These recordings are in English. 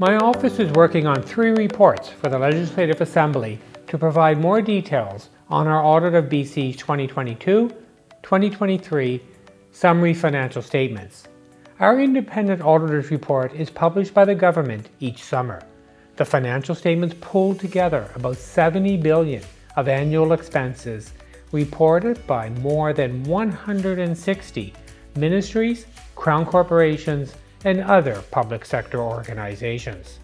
My office is working on 3 reports for the Legislative Assembly to provide more details on our audit of BC's 2022-2023 summary financial statements. Our independent auditor's report is published by the government each summer. The financial statements pull together about $70 billion of annual expenses reported by more than 160 ministries, crown corporations, and other public sector organizations.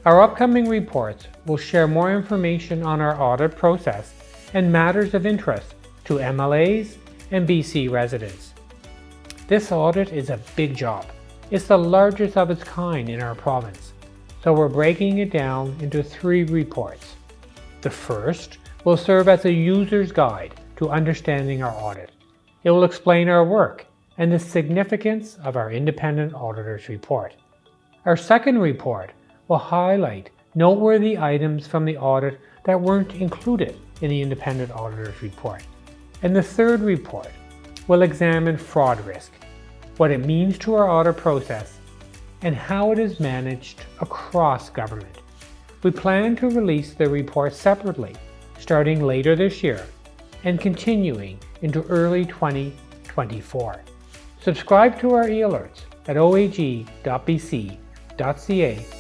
Our upcoming reports will share more information on our audit process and matters of interest to MLAs and BC residents. This audit is a big job. It's the largest of its kind in our province, so we're breaking it down into 3 reports. The first will serve as a user's guide to understanding our audit. It will explain our work and the significance of our independent auditor's report. Our second report will highlight noteworthy items from the audit that weren't included in the independent auditor's report. And the third report will examine fraud risk, what it means to our audit process, and how it is managed across government. We plan to release the report separately starting later this year and continuing into early 2024. Subscribe to our e-alerts at oag.bc.ca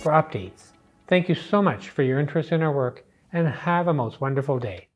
for updates. Thank you so much for your interest in our work, and have a most wonderful day.